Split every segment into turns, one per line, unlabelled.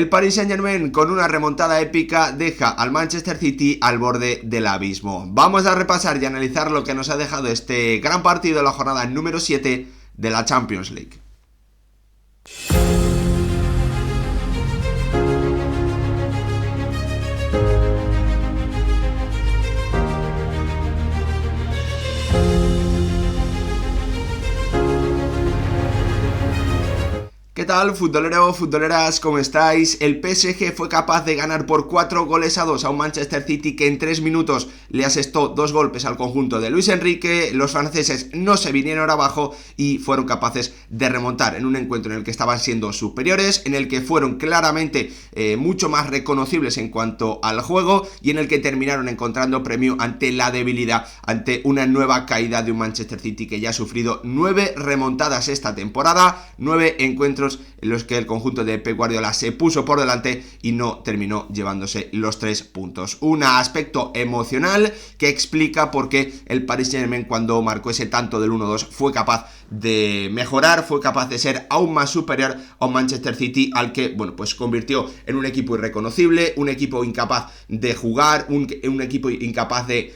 El Paris Saint-Germain, con una remontada épica, deja al Manchester City al borde del abismo. Vamos a repasar y analizar lo que nos ha dejado este gran partido de la jornada número 7 de la Champions League. ¿Qué tal, futbolero, futboleras? ¿Cómo estáis? El PSG fue capaz de ganar por 4-2 a un Manchester City que en 3 minutos le asestó 2 golpes al conjunto de Luis Enrique. Los franceses no se vinieron abajo y fueron capaces de remontar en un encuentro en el que estaban siendo superiores, en el que fueron claramente mucho más reconocibles en cuanto al juego y en el que terminaron encontrando premio ante la debilidad, ante una nueva caída de un Manchester City que ya ha sufrido 9 remontadas esta temporada, 9 encuentros en los que el conjunto de Pep Guardiola se puso por delante y no terminó llevándose los 3 puntos. Un aspecto emocional que explica por qué el Paris Saint-Germain, cuando marcó ese tanto del 1-2, fue capaz de mejorar, fue capaz de ser aún más superior a un Manchester City al que, pues convirtió en un equipo irreconocible, un equipo incapaz de jugar, un equipo incapaz de,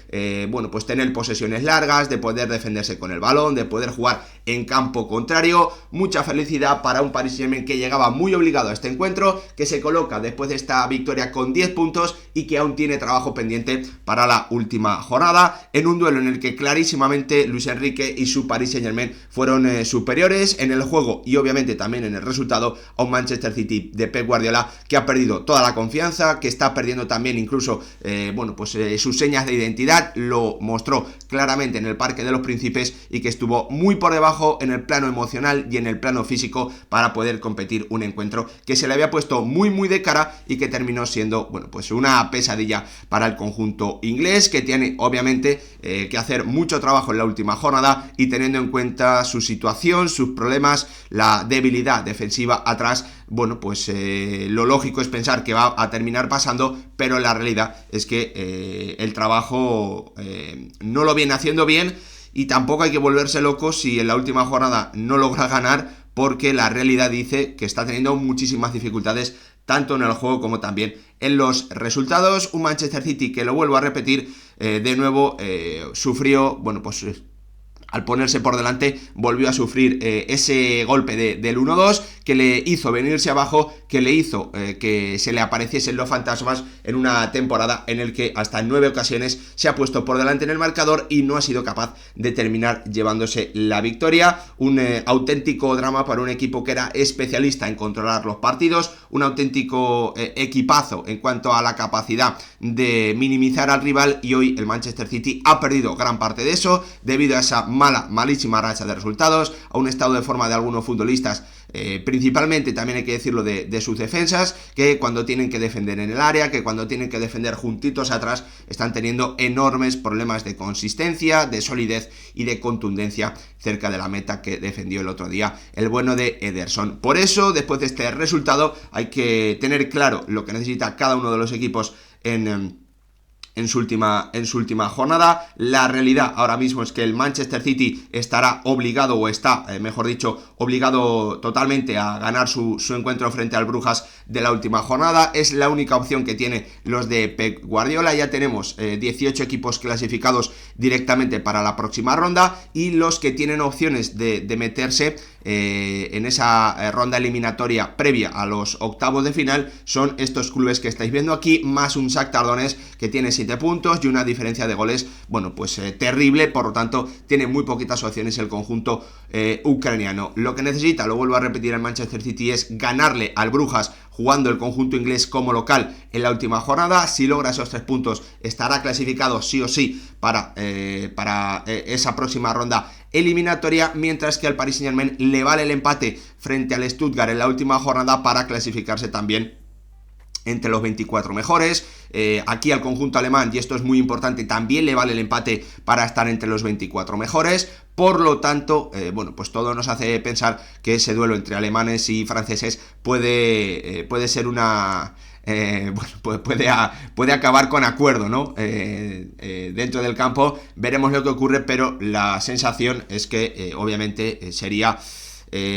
pues tener posesiones largas, de poder defenderse con el balón, de poder jugar en campo contrario. Mucha felicidad para un Paris Saint-Germain que llegaba muy obligado a este encuentro, que se coloca después de esta victoria con 10 puntos y que aún tiene trabajo pendiente para la última jornada, en un duelo en el que clarísimamente Luis Enrique y su Paris Saint-Germain fueron superiores en el juego y obviamente también en el resultado a un Manchester City de Pep Guardiola que ha perdido toda la confianza, que está perdiendo también incluso sus señas de identidad. Lo mostró claramente en el Parque de los Príncipes y que estuvo muy por debajo en el plano emocional y en el plano físico para poder competir un encuentro que se le había puesto muy de cara y que terminó siendo una pesadilla para el conjunto inglés, que tiene obviamente que hacer mucho trabajo en la última jornada y teniendo en cuenta su situación, sus problemas, la debilidad defensiva atrás. Lo lógico es pensar que va a terminar pasando, pero la realidad es que el trabajo no lo viene haciendo bien y tampoco hay que volverse loco si en la última jornada no logra ganar, porque la realidad dice que está teniendo muchísimas dificultades tanto en el juego como también en los resultados. Un Manchester City que, lo vuelvo a repetir, de nuevo sufrió, al ponerse por delante, volvió a sufrir ese golpe del 1-2 que le hizo venirse abajo, que le hizo que se le apareciesen los fantasmas en una temporada en el que hasta en 9 ocasiones se ha puesto por delante en el marcador y no ha sido capaz de terminar llevándose la victoria. Un auténtico drama para un equipo que era especialista en controlar los partidos, un auténtico equipazo en cuanto a la capacidad de minimizar al rival, y hoy el Manchester City ha perdido gran parte de eso debido a esa malísima racha de resultados, a un estado de forma de algunos futbolistas, principalmente también hay que decirlo de sus defensas, que cuando tienen que defender en el área, que cuando tienen que defender juntitos atrás, están teniendo enormes problemas de consistencia, de solidez y de contundencia cerca de la meta que defendió el otro día el bueno de Ederson. Por eso, después de este resultado, hay que tener claro lo que necesita cada uno de los equipos en su última jornada. La realidad ahora mismo es que el Manchester City estará obligado, o está, mejor dicho, obligado totalmente a ganar su encuentro frente al Brujas de la última jornada. Es la única opción que tiene los de Pep Guardiola. Ya tenemos 18 equipos clasificados directamente para la próxima ronda, y los que tienen opciones de meterse en esa ronda eliminatoria previa a los octavos de final son estos clubes que estáis viendo aquí, más un Shakhtar Donetsk que tiene 7 puntos y una diferencia de goles terrible. Por lo tanto, tiene muy poquitas opciones el conjunto ucraniano. Lo que necesita, lo vuelvo a repetir, el Manchester City es ganarle al Brujas jugando el conjunto inglés como local en la última jornada. Si logra esos 3 puntos, estará clasificado sí o sí para esa próxima ronda eliminatoria, mientras que al Paris Saint-Germain le vale el empate frente al Stuttgart en la última jornada para clasificarse también entre los 24 mejores. Aquí al conjunto alemán, y esto es muy importante, también le vale el empate para estar entre los 24 mejores. Por lo tanto, todo nos hace pensar que ese duelo entre alemanes y franceses puede ser una... puede acabar con acuerdo, ¿no? Dentro del campo veremos lo que ocurre, pero la sensación es que obviamente sería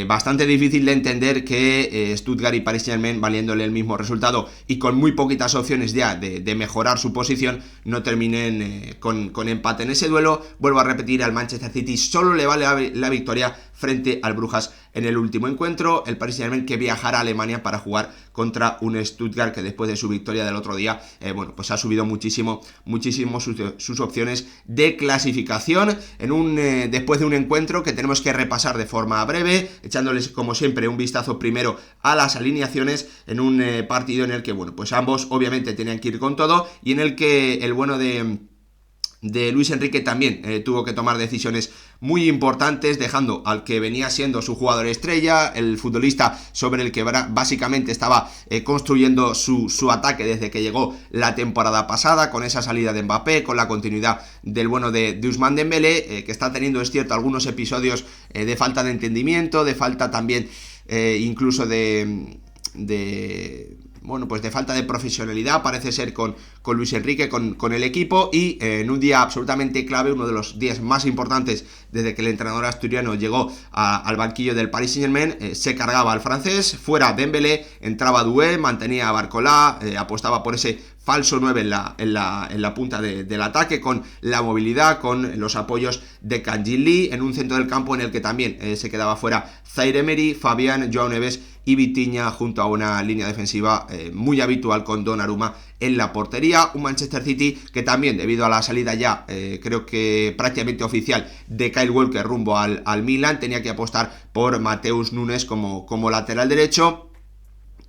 bastante difícil de entender que Stuttgart y Paris Saint-Germain, valiéndole el mismo resultado y con muy poquitas opciones ya de mejorar su posición, no terminen con empate en ese duelo. Vuelvo a repetir, al Manchester City solo le vale la victoria frente al Brujas en el último encuentro. El Paris Saint-Germain que viajará a Alemania para jugar contra un Stuttgart que después de su victoria del otro día, pues ha subido muchísimo sus opciones de clasificación después de un encuentro que tenemos que repasar de forma breve, echándoles como siempre un vistazo primero a las alineaciones en un partido en el que, pues ambos obviamente tenían que ir con todo y en el que el bueno de Luis Enrique también tuvo que tomar decisiones muy importantes, dejando al que venía siendo su jugador estrella, el futbolista sobre el que básicamente estaba construyendo su ataque desde que llegó la temporada pasada, con esa salida de Mbappé, con la continuidad del bueno de Ousmane Dembélé, que está teniendo, es cierto, algunos episodios de falta de entendimiento, de falta también incluso de falta de profesionalidad, parece ser con Luis Enrique, con el equipo, y en un día absolutamente clave, uno de los días más importantes desde que el entrenador asturiano llegó al banquillo del Paris Saint-Germain, se cargaba al francés, fuera Dembélé, entraba Doué, mantenía a Barcola, apostaba por ese falso 9 en la punta del ataque, con la movilidad, con los apoyos de Kangin Lee, en un centro del campo en el que también se quedaba fuera Zaire Emery, Fabián, Joao Neves y Vitinha, junto a una línea defensiva muy habitual con Donnarumma en la portería. Un Manchester City que también, debido a la salida ya creo que prácticamente oficial de Kyle Walker rumbo al Milan, tenía que apostar por Mateus Nunes como lateral derecho,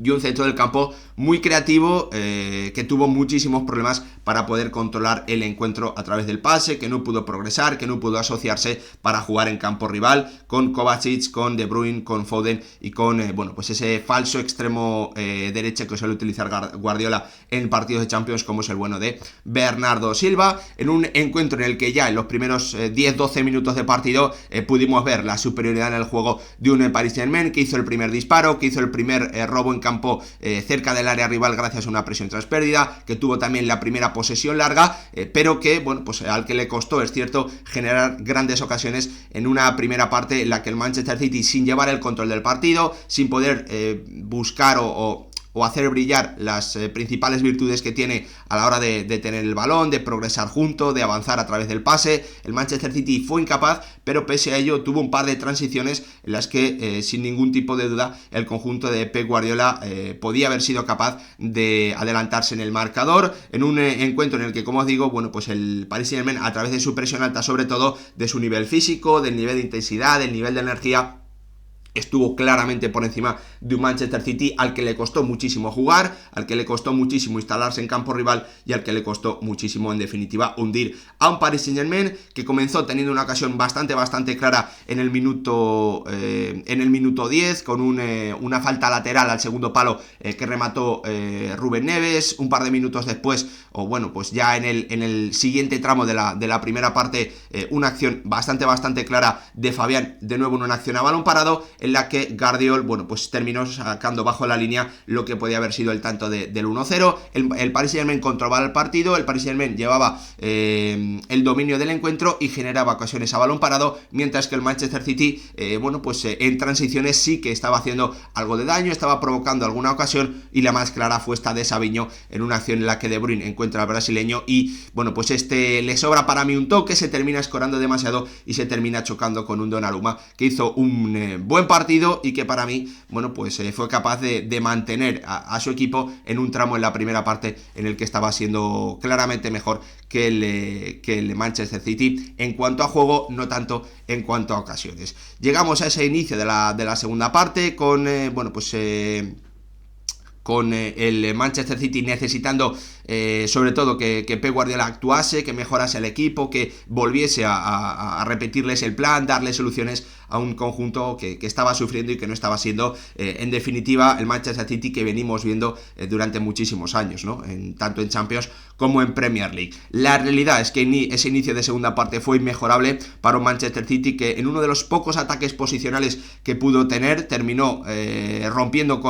y un centro del campo muy creativo que tuvo muchísimos problemas para poder controlar el encuentro a través del pase, que no pudo progresar, que no pudo asociarse para jugar en campo rival con Kovacic, con De Bruyne, con Foden y con pues ese falso extremo derecha que suele utilizar Guardiola en partidos de Champions, como es el bueno de Bernardo Silva, en un encuentro en el que ya en los primeros 10-12 minutos de partido pudimos ver la superioridad en el juego de un Paris Saint-Germain, que hizo el primer disparo, que hizo el primer robo en campo cerca del área rival gracias a una presión tras pérdida, que tuvo también la primera posesión larga, pero que, pues al que le costó, es cierto, generar grandes ocasiones en una primera parte en la que el Manchester City, sin llevar el control del partido, sin poder buscar o hacer brillar las principales virtudes que tiene a la hora de tener el balón, de progresar junto, de avanzar a través del pase, el Manchester City fue incapaz, pero pese a ello tuvo un par de transiciones en las que sin ningún tipo de duda el conjunto de Pep Guardiola podía haber sido capaz de adelantarse en el marcador, en un encuentro en el que, como os digo, pues el Paris Saint-Germain, a través de su presión alta, sobre todo de su nivel físico, del nivel de intensidad, del nivel de energía, estuvo claramente por encima de un Manchester City al que le costó muchísimo jugar, al que le costó muchísimo instalarse en campo rival y al que le costó muchísimo, en definitiva, hundir a un Paris Saint-Germain que comenzó teniendo una ocasión bastante clara en el minuto 10 con una falta lateral al segundo palo que remató Rúben Neves. Un par de minutos después, pues ya en el siguiente tramo de la primera parte, una acción bastante clara de Fabián, de nuevo en una acción a balón parado, en la que Guardiol, pues terminó sacando bajo la línea lo que podía haber sido el tanto del 1-0. El Paris Saint-Germain controlaba el partido, el Paris Saint-Germain llevaba el dominio del encuentro y generaba ocasiones a balón parado, mientras que el Manchester City, en transiciones sí que estaba haciendo algo de daño, estaba provocando alguna ocasión, y la más clara fue esta de Savinho, en una acción en la que De Bruyne encuentra al brasileño y, pues le sobra para mí un toque, se termina escorando demasiado y se termina chocando con un Donnarumma, que hizo un buen partido y que para mí, fue capaz de mantener a su equipo en un tramo en la primera parte en el que estaba siendo claramente mejor que el Manchester City en cuanto a juego, no tanto en cuanto a ocasiones. Llegamos a ese inicio de la segunda parte con el Manchester City necesitando sobre todo que Pep Guardiola actuase, que mejorase el equipo, que volviese a repetirles el plan, darle soluciones a un conjunto que estaba sufriendo y que no estaba siendo, en definitiva, el Manchester City que venimos viendo durante muchísimos años, ¿no? Tanto en Champions como en Premier League. La realidad es que ese inicio de segunda parte fue inmejorable para un Manchester City que, en uno de los pocos ataques posicionales que pudo tener, terminó rompiendo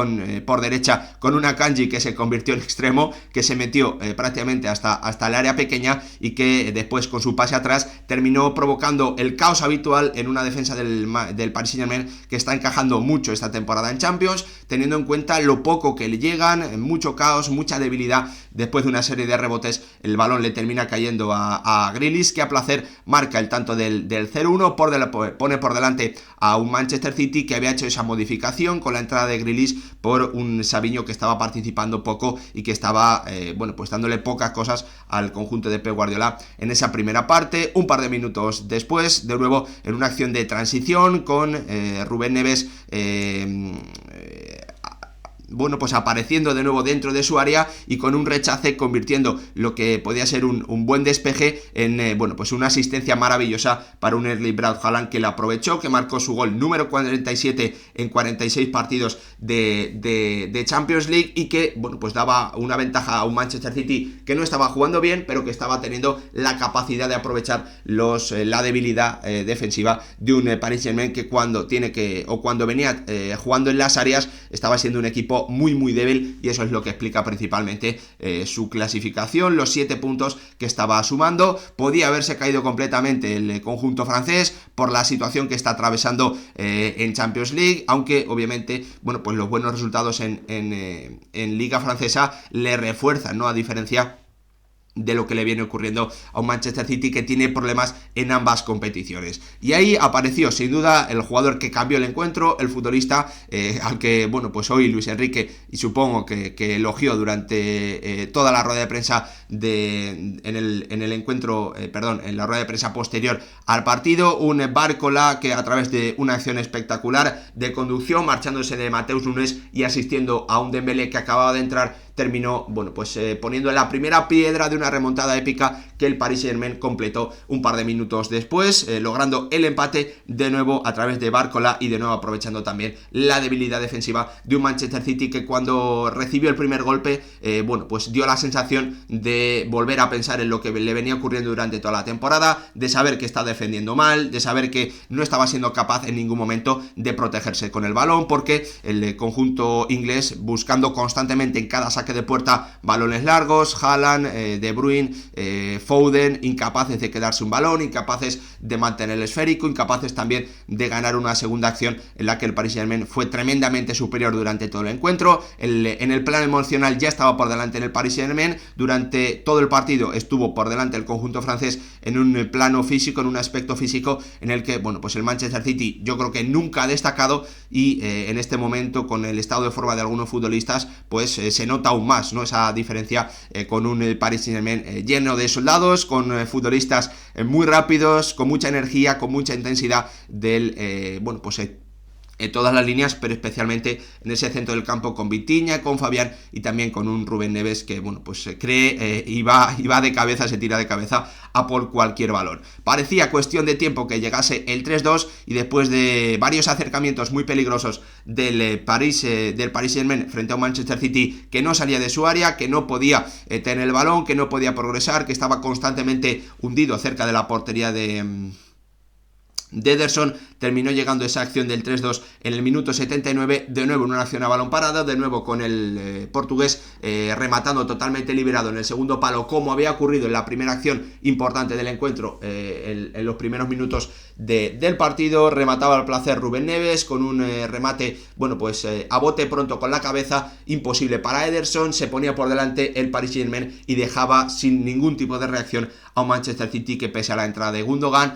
por derecha con una Kanji que se convirtió en extremo, que se metió siguió prácticamente hasta el área pequeña y que después con su pase atrás terminó provocando el caos habitual en una defensa del Paris Saint-Germain que está encajando mucho esta temporada en Champions, teniendo en cuenta lo poco que le llegan, mucho caos, mucha debilidad. Después de una serie de rebotes, el balón le termina cayendo a Grealish, que a placer marca el tanto del 0-1, pone por delante a un Manchester City que había hecho esa modificación con la entrada de Grealish por un Savinho que estaba participando poco y que estaba pues dándole pocas cosas al conjunto de Pep Guardiola en esa primera parte. Un par de minutos después, de nuevo en una acción de transición con Rubén Neves pues apareciendo de nuevo dentro de su área y con un rechace convirtiendo lo que podía ser un buen despeje en pues una asistencia maravillosa para un Erling Braut Haaland, que lo aprovechó, que marcó su gol número 47 en 46 partidos de Champions League y que pues daba una ventaja a un Manchester City que no estaba jugando bien, pero que estaba teniendo la capacidad de aprovechar la debilidad defensiva de un Paris Saint-Germain que cuando venía jugando en las áreas estaba siendo un equipo muy débil, y eso es lo que explica principalmente su clasificación, los 7 puntos que estaba sumando. Podía haberse caído completamente el conjunto francés por la situación que está atravesando en Champions League, aunque obviamente pues los buenos resultados en Liga Francesa le refuerzan, ¿no? A diferencia de lo que le viene ocurriendo a un Manchester City que tiene problemas en ambas competiciones. Y ahí apareció sin duda el jugador que cambió el encuentro, el futbolista al que pues hoy Luis Enrique, y supongo que elogió durante toda la rueda de prensa en la rueda de prensa posterior al partido, un Barcola que a través de una acción espectacular de conducción, marchándose de Mateus Nunes y asistiendo a un Dembélé que acababa de entrar, terminó poniendo la primera piedra de una remontada épica que el Paris Saint-Germain completó un par de minutos después, logrando el empate de nuevo a través de Barcola y de nuevo aprovechando también la debilidad defensiva de un Manchester City que cuando recibió el primer golpe dio la sensación de volver a pensar en lo que le venía ocurriendo durante toda la temporada, de saber que está defendiendo mal, de saber que no estaba siendo capaz en ningún momento de protegerse con el balón, porque el conjunto inglés, buscando constantemente en cada saque de puerta balones largos, Haaland, De Bruyne, Foden, incapaces de quedarse un balón, incapaces de mantener el esférico, incapaces también de ganar una segunda acción en la que el Paris Saint-Germain fue tremendamente superior durante todo el encuentro. En el plano emocional ya estaba por delante en el Paris Saint-Germain, durante todo el partido estuvo por delante el conjunto francés en un plano físico, en un aspecto físico en el que el Manchester City yo creo que nunca ha destacado, y en este momento con el estado de forma de algunos futbolistas se nota aún más, ¿no? Esa diferencia con un Paris Saint-Germain lleno de soldados, con futbolistas muy rápidos, con mucha energía, con mucha intensidad en todas las líneas, pero especialmente en ese centro del campo con Vitinha, con Fabián y también con un Rubén Neves que se cree y va de cabeza, se tira de cabeza a por cualquier balón. Parecía cuestión de tiempo que llegase el 3-2 y después de varios acercamientos muy peligrosos del Paris Saint-Germain frente a un Manchester City que no salía de su área, que no podía tener el balón, que no podía progresar, que estaba constantemente hundido cerca de la portería de Ederson, terminó llegando esa acción del 3-2 en el minuto 79, de nuevo en una acción a balón parado, de nuevo con el portugués rematando totalmente liberado en el segundo palo, como había ocurrido en la primera acción importante del encuentro en los primeros minutos del partido. Remataba al placer Rubén Neves con un remate a bote pronto con la cabeza, imposible para Ederson, se ponía por delante el Paris Saint-Germain y dejaba sin ningún tipo de reacción a un Manchester City que, pese a la entrada de Gundogan,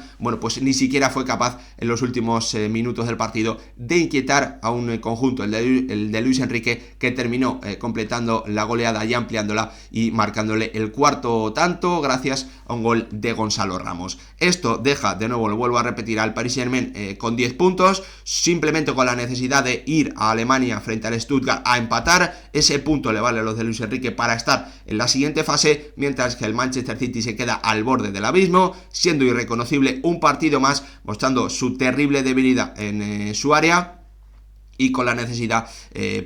ni siquiera fue capaz en los últimos minutos del partido de inquietar a un conjunto, el de Luis Enrique, que terminó completando la goleada y ampliándola y marcándole el cuarto tanto gracias a un gol de Gonzalo Ramos. Esto deja, de nuevo lo vuelvo a repetir, al Paris Saint-Germain con 10 puntos, simplemente con la necesidad de ir a Alemania frente al Stuttgart a empatar. Ese punto le vale a los de Luis Enrique para estar en la siguiente fase, mientras que el Manchester City se queda al borde del abismo, siendo irreconocible un partido más, mostrando su terrible debilidad en su área y con la necesidad,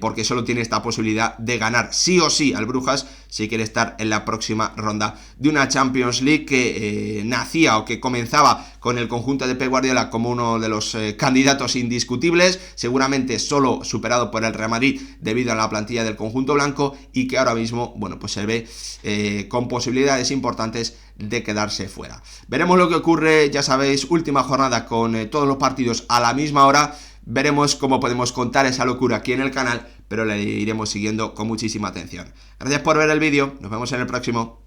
porque solo tiene esta posibilidad de ganar sí o sí al Brujas si quiere estar en la próxima ronda de una Champions League que nacía o que comenzaba con el conjunto de Pep Guardiola como uno de los candidatos indiscutibles, seguramente solo superado por el Real Madrid debido a la plantilla del conjunto blanco, y que ahora mismo, bueno, pues se ve con posibilidades importantes de quedarse fuera. Veremos lo que ocurre, ya sabéis, última jornada con todos los partidos a la misma hora. Veremos cómo podemos contar esa locura aquí en el canal, pero la iremos siguiendo con muchísima atención. Gracias por ver el vídeo, nos vemos en el próximo.